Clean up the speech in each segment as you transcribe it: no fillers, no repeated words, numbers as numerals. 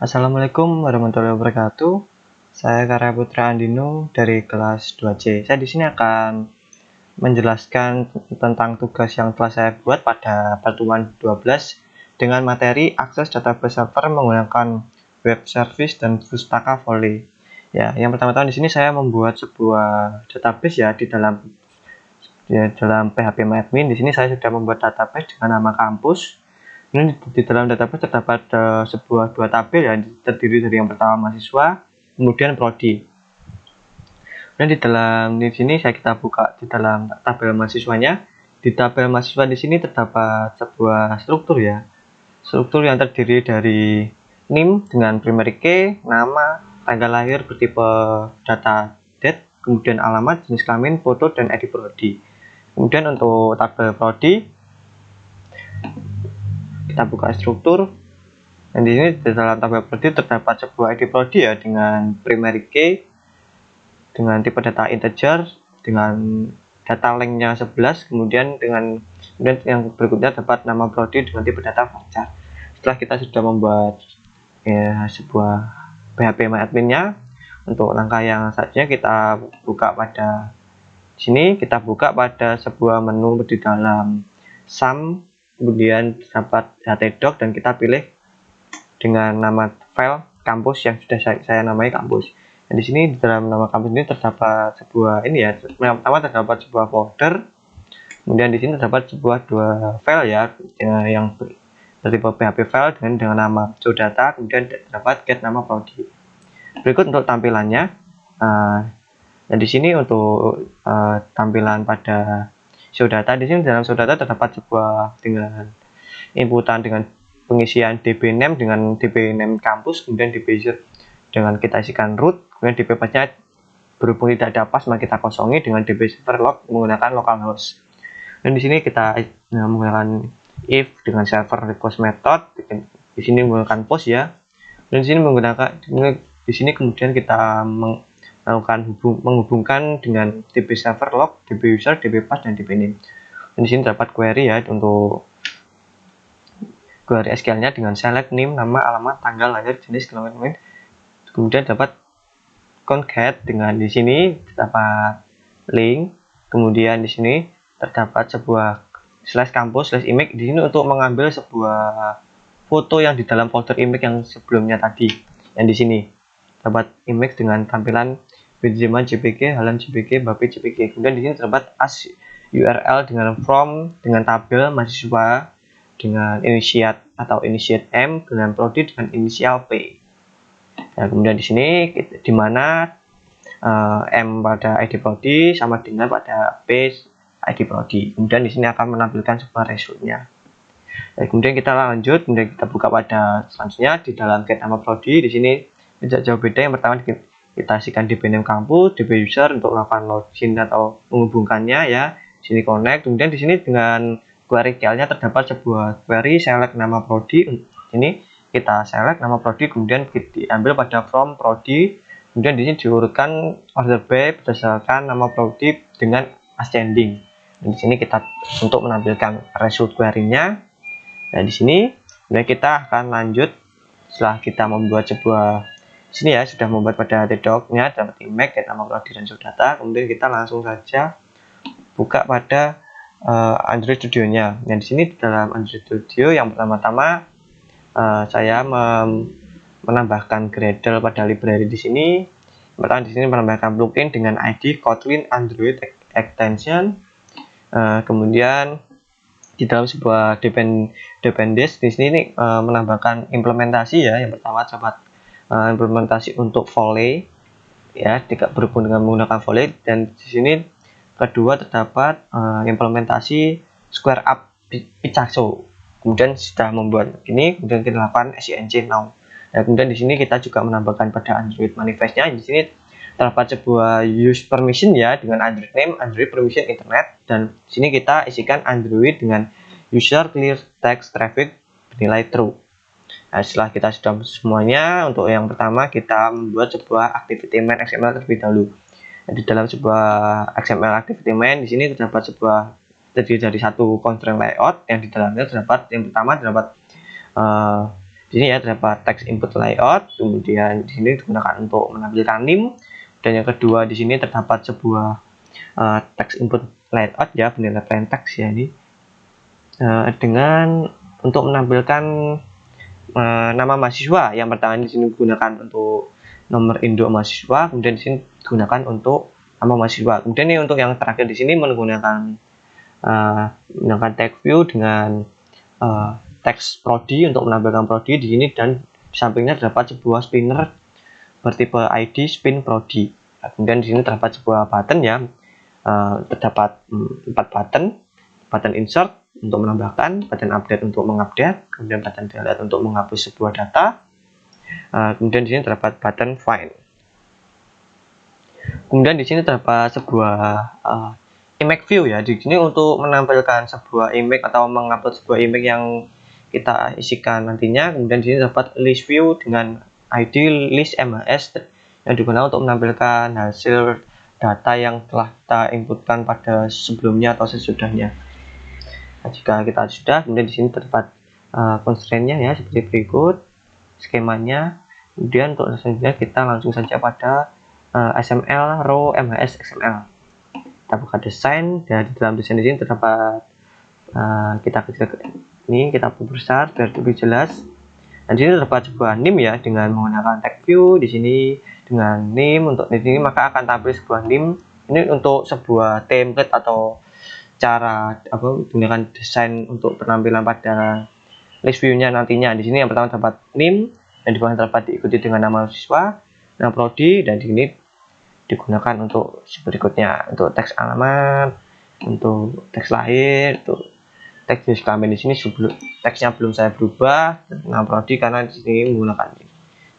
Assalamualaikum warahmatullahi wabarakatuh. Saya Karya Putra Andino dari kelas 2C. Saya di sini akan menjelaskan tentang tugas yang telah saya buat pada pertemuan 12 dengan materi akses database server menggunakan web service dan Pustaka Volley. Ya, yang pertama-tama di sini saya membuat sebuah database ya di dalam PHP-MyAdmin. Di sini saya sudah membuat database dengan nama kampus. Ini di dalam database terdapat dua tabel yang terdiri dari yang pertama mahasiswa, kemudian prodi. Dan di sini kita buka di dalam tabel mahasiswanya. Di tabel mahasiswa di sini terdapat sebuah struktur ya. Struktur yang terdiri dari NIM dengan primary key, nama, tanggal lahir bertipe data date, kemudian alamat, jenis kelamin, foto, dan ID prodi. Kemudian untuk tabel prodi kita buka struktur, dan di sini di dalam tabel prodi terdapat sebuah ID prodi ya dengan primary key dengan tipe data integer dengan data lengthnya 11, kemudian yang berikutnya dapat nama prodi dengan tipe data varchar. Setelah kita sudah membuat ya, sebuah PHP-MyAdmin-nya, untuk langkah yang selanjutnya kita buka pada sini, kita buka pada sebuah menu di dalam sum, kemudian dapat htdoc, dan kita pilih dengan nama file kampus yang sudah saya namai kampus. Dan di sini di dalam nama kampus ini terdapat sebuah yang pertama terdapat sebuah folder, kemudian di sini terdapat dua file ya yang bertipe PHP file dengan nama show data, kemudian terdapat get nama prodi. Berikut untuk tampilannya. Dan di sini untuk tampilan pada show data, di sini dalam show data terdapat sebuah dengan inputan dengan pengisian db name dengan db name kampus, kemudian db user dengan kita isikan root, kemudian db pathnya berhubung tidak ada pas maka kita kosongi dengan db server log menggunakan localhost. Dan di sini kita menggunakan if dengan server request method, di sini menggunakan post ya. Dan di sini kemudian kita menghubungkan dengan db server log, db user, db path, dan db name. Dan di sini dapat query ya untuk query SQL-nya dengan select name, nama, alamat, tanggal lahir, jenis kelamin. Kemudian dapat concat dengan di sini terdapat link. Kemudian di sini terdapat sebuah /kampus/image di sini untuk mengambil sebuah foto yang di dalam folder image yang sebelumnya tadi. Yang di sini dapat image dengan tampilan Benjamin JPG, Halan JPG, Bape JPG. Kemudian di sini terdapat as URL dengan from dengan tabel mahasiswa dengan initiate M dengan prodi dengan inisial P. Nah, kemudian di sini di mana M pada ID prodi sama dengan pada P ID prodi. Kemudian di sini akan menampilkan sebuah resultnya. Nah, kemudian kita lanjut, kemudian kita buka pada selanjutnya di dalam get nama prodi. Di sini tidak jauh beda. Yang pertama kita isikan db name kampus, db user untuk melakukan login atau menghubungkannya ya. Di sini connect. Kemudian di sini dengan query QL-nya terdapat sebuah query select nama prodi. Ini kita select nama prodi, kemudian diambil pada from prodi. Kemudian di sini diurutkan order by berdasarkan nama prodi dengan ascending. Dan di sini kita untuk menampilkan result query-nya. Nah, di sini kemudian kita akan lanjut setelah kita membuat sebuah sini ya, sudah membuat pada htdoc-nya dapat image, get nama prodi, dan show data. Kemudian kita langsung saja buka pada Android Studio-nya. Yang di sini dalam Android Studio yang pertama-tama saya menambahkan Gradle pada library di sini. Pertama di sini menambahkan plugin dengan ID Kotlin Android Extension. Kemudian di dalam sebuah dependency di sini menambahkan implementasi ya. Yang pertama terdapat implementasi untuk Volley ya, tidak berhubung dengan menggunakan Volley. Dan di sini kedua terdapat implementasi Square Up Picasso. Kemudian sudah membuat ini, kemudian kita lakukan SINC now. Nah, kemudian di sini kita juga menambahkan pada Android manifestnya. Di sini terdapat sebuah use permission ya dengan Android name, Android permission internet, dan di sini kita isikan Android dengan user clear text traffic bernilai true. Nah, setelah kita sudah semuanya, untuk yang pertama kita membuat sebuah activity main XML terlebih dahulu. Nah, di dalam sebuah XML activity main di sini terdapat sebuah terdiri dari satu constraint layout yang di dalamnya terdapat yang pertama terdapat Di sini ya terdapat text input layout, kemudian di sini digunakan untuk menampilkan NIM, dan yang kedua di sini terdapat sebuah text input layout ya, bendera plain text ya ini, dengan untuk menampilkan nama mahasiswa. Yang pertama di sini digunakan untuk nomor induk mahasiswa, kemudian di sini digunakan untuk nama mahasiswa. Kemudian ini untuk yang terakhir di sini menggunakan text view dengan teks prodi untuk menampilkan prodi di sini, dan di sampingnya terdapat sebuah spinner bertipe ID spin prodi. Kemudian di sini terdapat sebuah button ya, terdapat 4 button insert untuk menambahkan, button update untuk mengupdate, kemudian button delete untuk menghapus sebuah data, kemudian di sini terdapat button find. Kemudian di sini terdapat sebuah image view ya. Di sini untuk menampilkan sebuah image atau mengupload sebuah image yang kita isikan nantinya. Kemudian di sini terdapat list view dengan ID list MHS yang digunakan untuk menampilkan hasil data yang telah kita inputkan pada sebelumnya atau sesudahnya. Nah, jika kita sudah, kemudian di sini terdapat constraint-nya ya seperti berikut skemanya. Kemudian untuk selanjutnya kita langsung saja pada XML row MHS XML. Kita buka desain, dan di dalam desain di sini terdapat kita besar biar lebih jelas. Dan di sini terdapat sebuah NIM ya, dengan menggunakan tag view di sini dengan NIM. Untuk di sini maka akan tampil sebuah NIM. Ini untuk sebuah template atau cara menggunakan desain untuk penampilan pada list view-nya nantinya. Di sini yang pertama terdapat NIM, dan di bawah terdapat diikuti dengan nama siswa, nama prodi, dan di sini digunakan untuk berikutnya untuk teks alamat, untuk teks lahir, untuk teks jenis kelamin. Di sini sebelum teksnya belum saya berubah nama prodi karena di sini menggunakan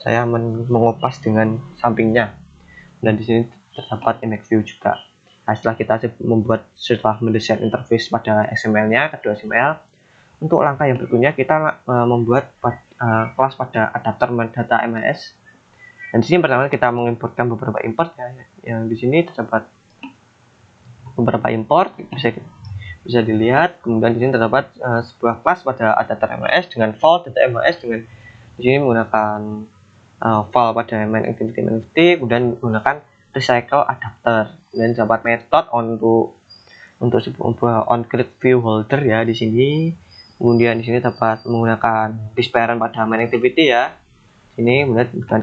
saya mengopas dengan sampingnya, dan di sini terdapat image view juga. Nah, setelah mendesain interface pada XML-nya, kedua XML, untuk langkah yang berikutnya kita membuat kelas pada adapter data MHS. Dan di sini pertama kita mengimportkan beberapa import ya, yang di sini terdapat beberapa import bisa dilihat. Kemudian di sini terdapat sebuah kelas pada adapter MHS dengan file data MHS, dengan di sini menggunakan file pada main activity, kemudian menggunakan recycle adapter, dan terdapat metode untuk sebuah onCreate view holder ya di sini. Kemudian di sini dapat menggunakan this parent pada main activity ya. Sini kemudian dengan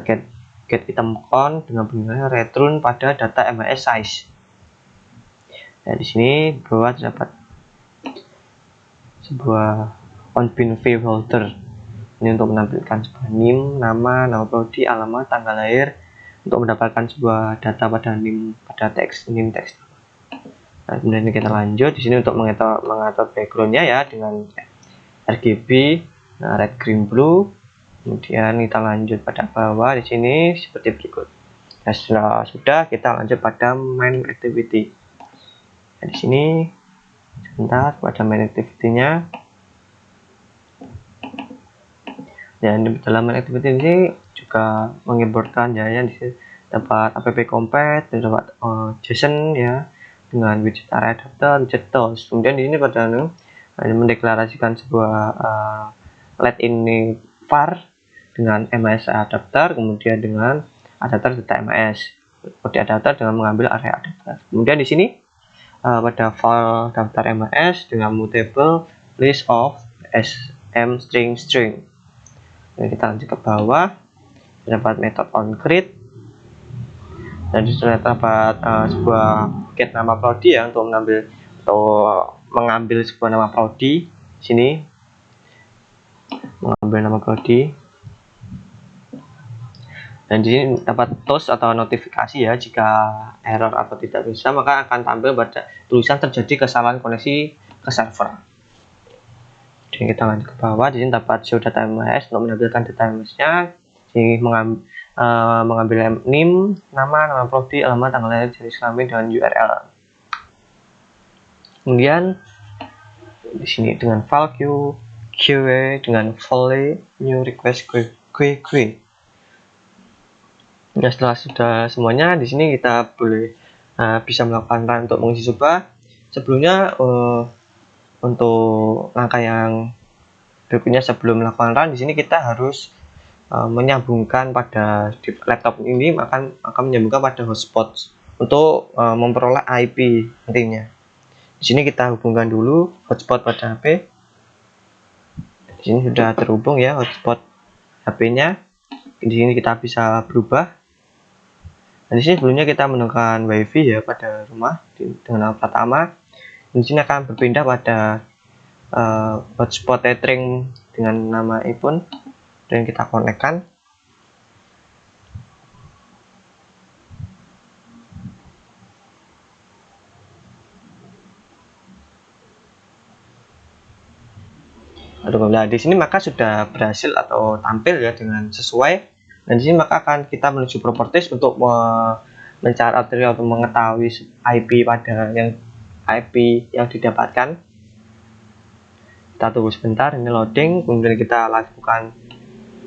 get item count dengan penggunaan return pada data MHS size. Nah, di sini bawah terdapat sebuah onBin view holder. Ini untuk menampilkan sebuah NIM, nama prodi, alamat, tanggal lahir, untuk mendapatkan sebuah data pada NIM pada teks NIM teks. Nah, kemudian kita lanjut di sini untuk mengatur backgroundnya ya dengan RGB, red, green, blue. Kemudian kita lanjut pada bawah di sini seperti berikut. Nah, setelah sudah kita lanjut pada main activity. Nah, di sini sebentar pada main activity-nya. Dan di dalam main activity ini juga mengimportkan ya, yang di sini dapat app-compat, dapat JSON ya dengan widget array adapter, widget tools. Kemudian di sini pada mendeklarasikan sebuah let ini var dengan MHS adapter, kemudian dengan adapter data MHS, kode adapter dengan mengambil array adapter. Kemudian di sini pada file daftar MHS dengan mutable list of sm string. Jadi kita lanjut ke bawah, terdapat metode onCreate, dan di sini terdapat sebuah get nama prodi ya untuk mengambil sebuah nama prodi. Sini mengambil nama prodi, dan di sini dapat toast atau notifikasi ya, jika error atau tidak bisa maka akan tampil pada tulisan terjadi kesalahan koneksi ke server. Jadi kita lanjut ke bawah, di sini dapat show data MHS untuk menampilkan data MHS-nya. Jadi mengambil NIM, nama prodi, alamat, tanggal lahir, jenis kelamin, dan URL. Kemudian di sini dengan file QA dengan file new request queue. Ya, setelah sudah semuanya di sini kita boleh bisa melakukan run untuk mengisi coba. Sebelumnya untuk langkah yang Berikutnya sebelum melakukan run, di sini kita harus menyambungkan pada laptop ini akan menyambungkan pada hotspot untuk memperoleh IP nantinya. Di sini kita hubungkan dulu hotspot pada HP. Di sini sudah terhubung ya hotspot HP-nya. Di sini kita bisa berubah. Dan di sini sebelumnya kita menekan WiFi ya pada rumah dengan pertama. Di sini akan berpindah pada hotspot tethering dengan nama iPhone dan kita konekkan. Nah, di sini maka sudah berhasil atau tampil ya dengan sesuai. Dan di sini maka akan kita menuju properties untuk mencari atau mengetahui IP pada IP yang didapatkan. Kita tunggu sebentar, ini loading, kemudian kita lakukan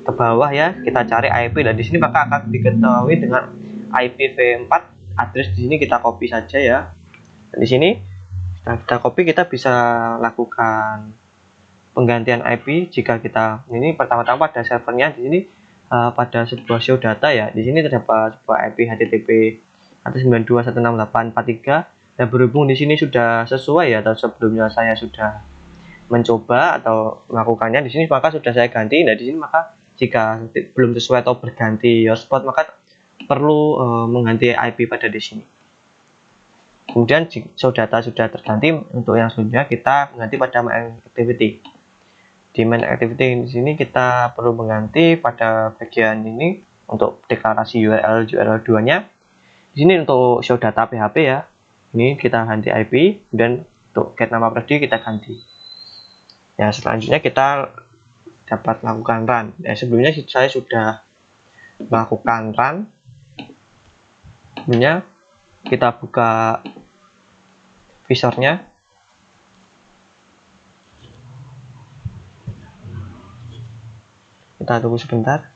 ke bawah ya, kita cari IP. Dan di sini maka akan diketahui dengan IPv4 address. Di sini kita copy saja ya. Dan di sini setelah kita copy, kita bisa lakukan penggantian IP jika kita ini pertama-tama pada servernya. Di sini pada sebuah show data ya, di sini terdapat sebuah IP HTTP 192.168.43. dan berhubung di sini sudah sesuai ya, atau sebelumnya saya sudah mencoba atau melakukannya, di sini maka sudah saya ganti. Nah, di sini maka jika belum sesuai atau berganti hotspot, maka perlu mengganti IP pada di sini. Kemudian show data sudah terganti, untuk yang selanjutnya kita mengganti pada main activity. Di main activity di sini kita perlu mengganti pada bagian ini untuk deklarasi URL 2-nya. Di sini untuk show data PHP ya, ini kita ganti IP, dan untuk get nama prodi kita ganti. Ya, selanjutnya kita dapat melakukan run. Ya, sebelumnya saya sudah melakukan run. Sebelumnya kita buka visornya. Kita tunggu sebentar.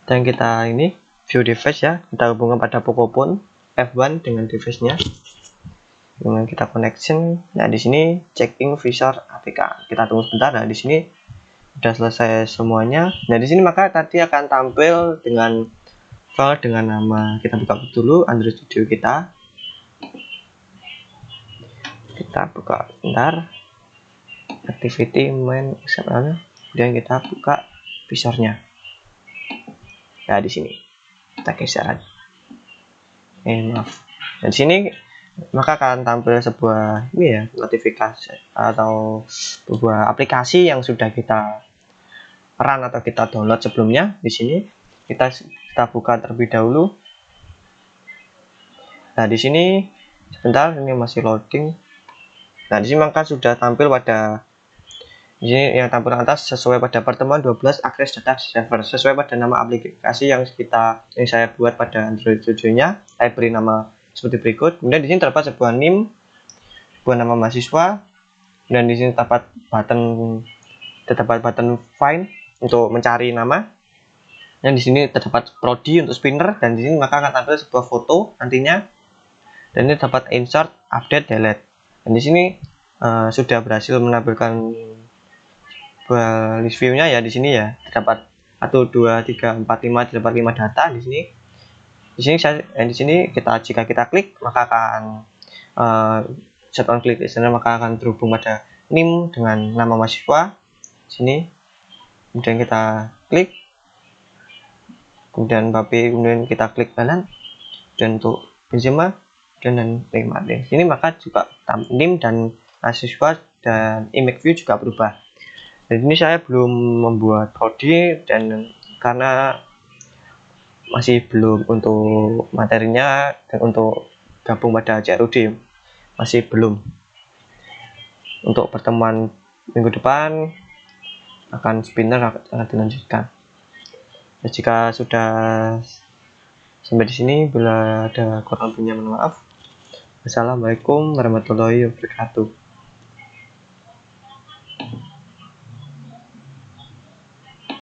Dan kita ini view device ya, kita hubungkan pada Pocophone F1 dengan device-nya. Kemudian kita connection. Nah, di sini checking visor APK. Kita tunggu sebentar. Nah, di sini sudah selesai semuanya. Nah, di sini maka tadi akan tampil dengan file dengan nama, kita buka dulu Android Studio kita. Kita buka sebentar. Activity main XML. Kemudian kita buka visornya. Nah, di sini kita geser. Maaf. Dan di sini maka akan tampil sebuah ini ya, notifikasi atau sebuah aplikasi yang sudah kita run atau kita download sebelumnya. Di sini kita buka terlebih dahulu. Nah, di sini sebentar, ini masih loading. Nah, di sini maka sudah tampil pada di sini yang tampil atas sesuai pada pertemuan 12 access data server, sesuai pada nama aplikasi yang saya buat pada Android Studio-nya. Saya beri nama seperti berikut. Kemudian di sini terdapat sebuah NIM, sebuah nama mahasiswa, dan di sini terdapat button find untuk mencari nama. Dan di sini terdapat prodi untuk spinner, dan di sini maka akan tampil sebuah foto nantinya. Dan ini terdapat insert, update, delete. Dan di sini sudah berhasil menampilkan list view-nya ya. Di sini ya terdapat 1 2 3 4 5 8 5 data di sini. Di sini jika kita klik maka akan set on klik listener, maka akan terhubung pada NIM dengan nama mahasiswa di sini. Kemudian kita klik, kemudian kemudian kita klik kanan, dan untuk Benzema dan Neymar. Di sini maka juga NIM dan mahasiswa dan image view juga berubah. Dan ini saya belum membuat prodi, dan karena masih belum untuk materinya, dan untuk gabung pada CRUD masih belum. Untuk pertemuan minggu depan akan spinner akan dilanjutkan. Ya, jika sudah sampai di sini, bila ada kurang lebihnya mohon maaf. Wassalamualaikum warahmatullahi wabarakatuh.